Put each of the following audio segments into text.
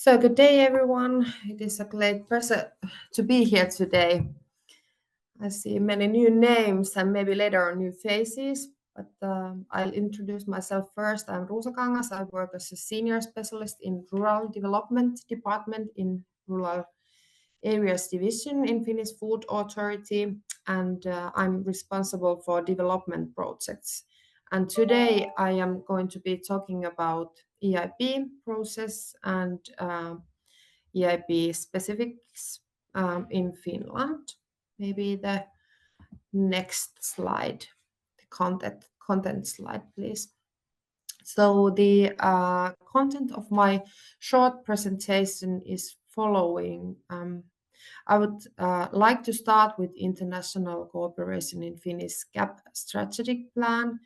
So good day, everyone. It is a great pleasure to be here today. I see many new names and maybe later new faces, but I'll introduce myself first. I'm Ruusa Kangas. I work as a senior specialist in Rural Development Department in Rural Areas Division in Finnish Food Authority, and I'm responsible for development projects. And today I am going to be talking about EIP process and EIP specifics in Finland. Maybe the next slide, the content slide, please. So the content of my short presentation is following. I would like to start with international cooperation in Finnish GAP strategic plan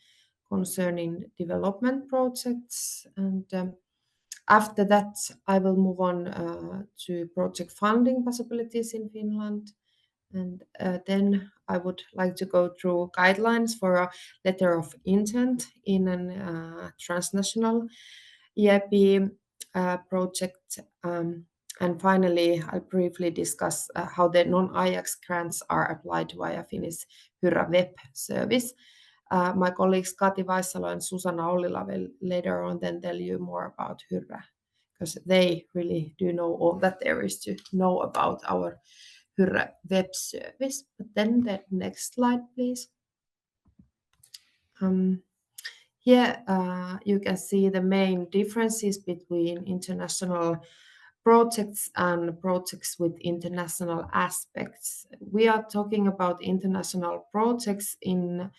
concerning development projects, and after that I will move on to project funding possibilities in Finland, and then I would like to go through guidelines for a letter of intent in a transnational EIP project. And finally, I'll briefly discuss how the non-Ajax grants are applied via Finnish Hyrä web service. My colleagues Kati Vaisalo and Susanna Ollila will later on then tell you more about Hyrä, because they really do know all that there is to know about our Hyrä web service. But then the next slide, please. Here you can see the main differences between international projects and projects with international aspects. We are talking about international projects in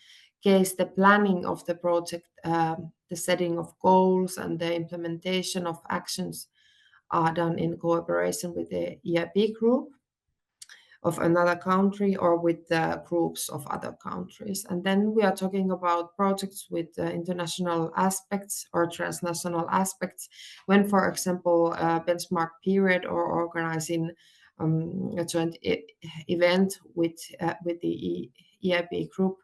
case the planning of the project, the setting of goals and the implementation of actions are done in cooperation with the EIP group of another country or with the groups of other countries. And then we are talking about projects with international aspects or transnational aspects when, for example, a benchmark period or organizing a joint event with the EIP group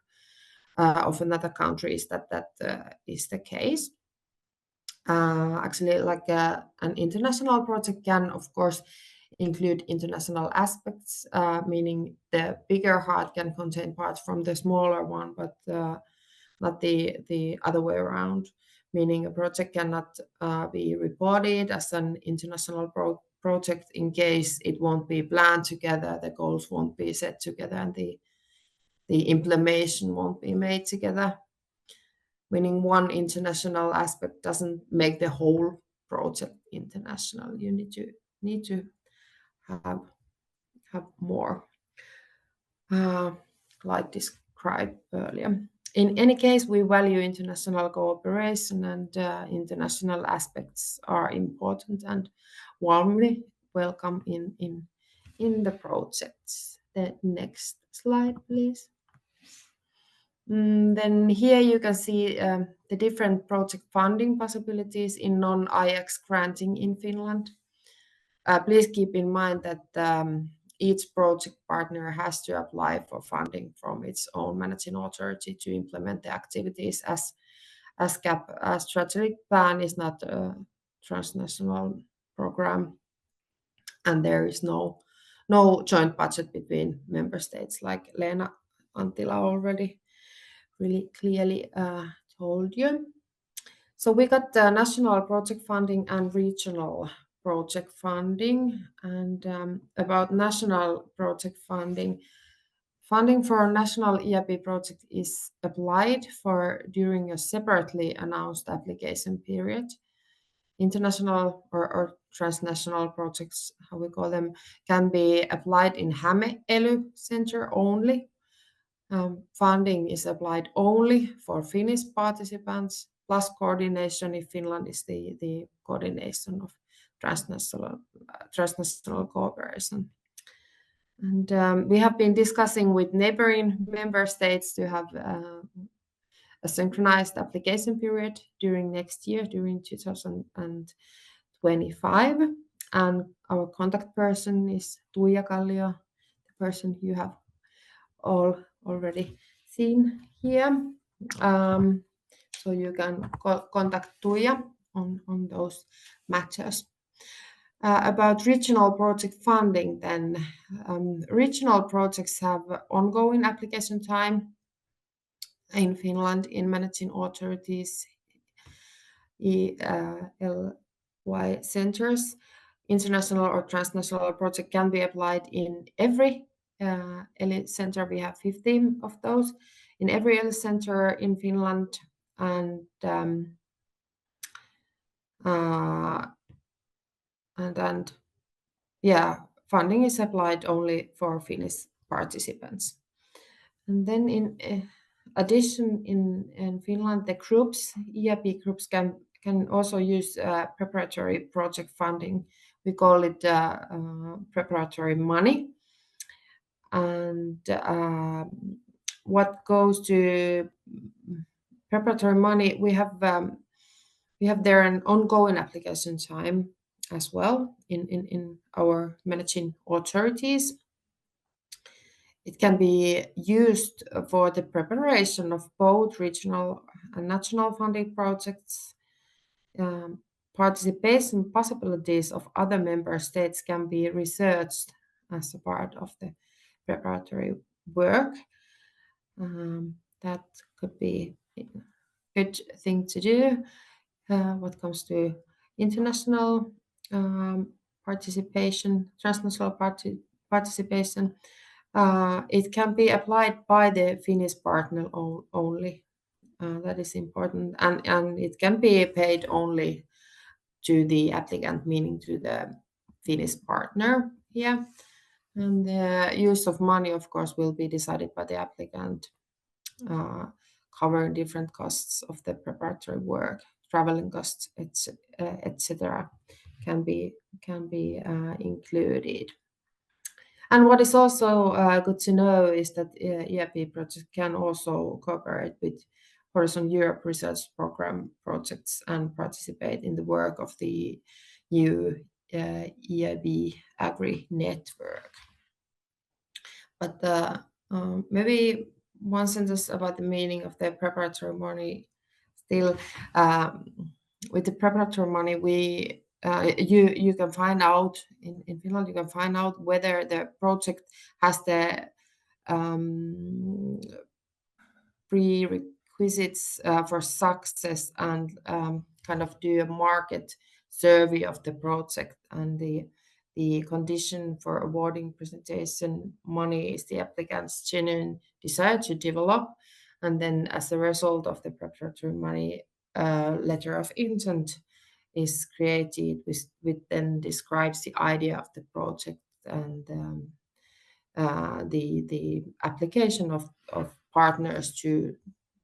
of another country is that is the case. Actually, like an international project can, of course, include international aspects, meaning the bigger heart can contain parts from the smaller one, but not the other way around, meaning a project cannot be reported as an international project in case it won't be planned together, the goals won't be set together, and the implementation won't be made together, meaning one international aspect doesn't make the whole project international. You need to have more, like described earlier. In any case, we value international cooperation, and international aspects are important and warmly welcome in the projects. The next slide, please. Then here you can see the different project funding possibilities in non-Ajax granting in Finland. Please keep in mind that each project partner has to apply for funding from its own managing authority to implement the activities, as GAP strategic plan is not a transnational program, and there is no joint budget between member states, like Leena Anttila already really clearly told you. So we got national project funding and regional project funding. And about national project funding for national EIP project is applied for during a separately announced application period. International or transnational projects, how we call them, can be applied in Häme ELY center only. Funding is applied only for Finnish participants, plus coordination if Finland is the coordination of transnational cooperation. And we have been discussing with neighboring member states to have a synchronized application period during next year, during 2025. And our contact person is Tuija Kallio, the person you have all already seen here. So you can contact Tuija on those matters. About regional project funding, then regional projects have ongoing application time in Finland in managing authorities, ELY centers. International or transnational project can be applied in every ELY center. We have 15 of those in every ELY center in Finland, and funding is applied only for Finnish participants. And then in addition, in Finland, the groups, EIP groups can also use preparatory project funding. We call it preparatory money. And what goes to preparatory money, we have there an ongoing application time as well in our managing authorities. It can be used for the preparation of both regional and national funding projects. Participation possibilities of other member states can be researched as a part of the preparatory work. That could be a good thing to do. What comes to international participation, transnational participation, it can be applied by the Finnish partner only. That is important, and it can be paid only to the applicant, meaning to the Finnish partner. Yeah, and the use of money, of course, will be decided by the applicant, covering different costs of the preparatory work, traveling costs, etc. can be included. And what is also good to know is that EIP projects can also cooperate with Horizon Europe Research Program projects and participate in the work of the new EIB Agri Network. But maybe one sentence about the meaning of the preparatory money. Still, with the preparatory money, you can find out in Finland. You can find out whether the project has the prerequisites for success, and kind of do a market survey of the project. And the condition for awarding presentation money is the applicant's genuine desire to develop. And then, as a result of the preparatory money, letter of intent is created, which then describes the idea of the project and the application of partners to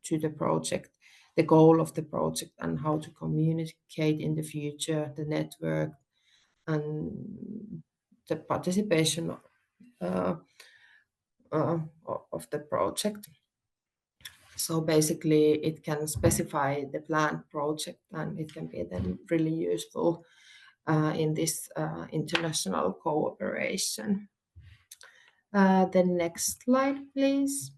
the project, the goal of the project, and how to communicate in the future, the network, and the participation of the project. So basically, it can specify the planned project, and it can be then really useful in this international cooperation. The next slide, please.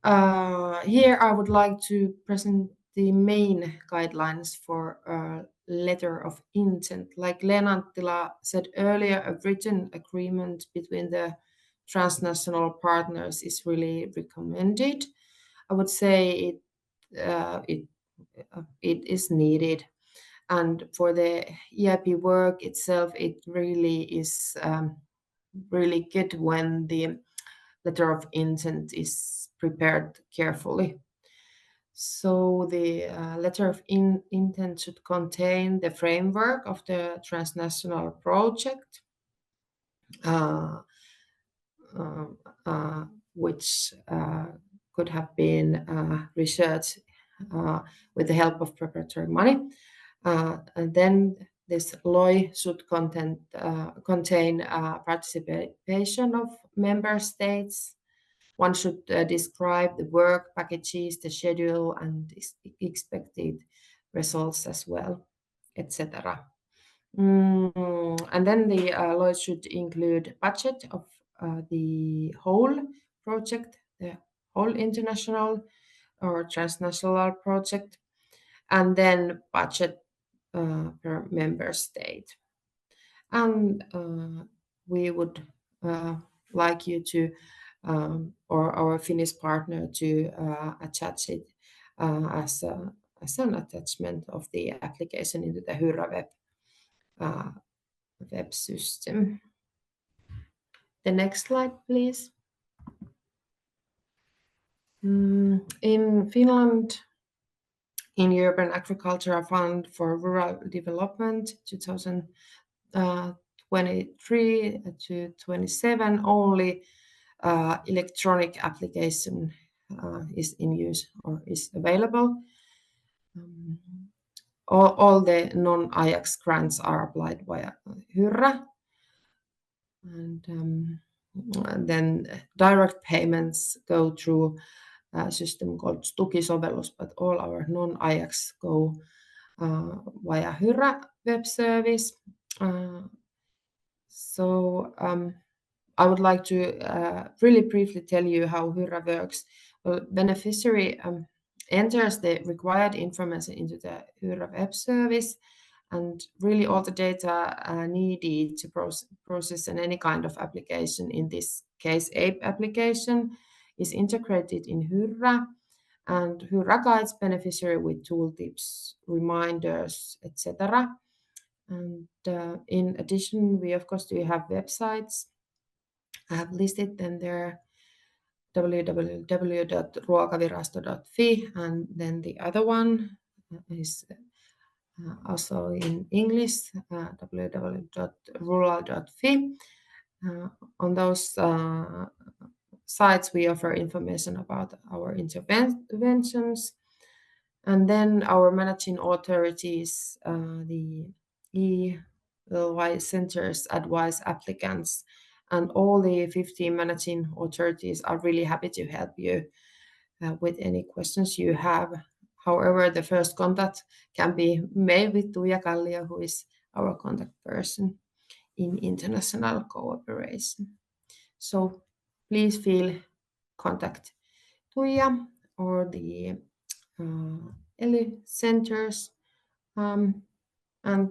Here I would like to present the main guidelines for a letter of intent. Like Leena Anttila said earlier, a written agreement between the transnational partners is really recommended. I would say it is needed. And for the EIP work itself, it really is really good when the letter of intent is prepared carefully. So the letter of intent should contain the framework of the transnational project, which could have been researched with the help of preparatory money. And then this LOI should contain participation of member states. One should describe the work packages, the schedule, and expected results as well, etc. And then the LOI should include budget of the whole project, the whole international or transnational project, and then budget per member state. And we would like you to, or our Finnish partner, to attach it as an attachment of the application into the Hyrra web system. The next slide, please. In Finland, in European Agricultural Fund for Rural Development 2023 to 27, only electronic application is in use or is available. All the non-IAX grants are applied via Hyrra. And then direct payments go through a system called Tukisovellus, but all our non-IAX go via Hyrra web service. So I would like to really briefly tell you how Hyrra works. Well, beneficiary enters the required information into the Hyrra web service, and really all the data needed to process any kind of application, in this case EIP application, is integrated in Hyrra, and Hyrra guides beneficiary with tooltips, reminders, etc. And in addition, we of course do have websites. I have listed them there, www.ruokavirasto.fi, and then the other one is also in English, www.rural.fi. On those sites, we offer information about our interventions, and then our managing authorities, the EIP centers, advise applicants, and all the 15 managing authorities are really happy to help you with any questions you have. However, the first contact can be made with Tuija Kallio, who is our contact person in international cooperation. So please contact Tuija or the ELY centers. And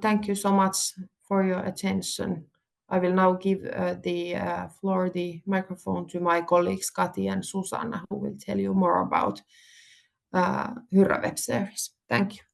thank you so much for your attention. I will now give the microphone to my colleagues Kati and Susanna, who will tell you more about Hyrra web service. Thank you.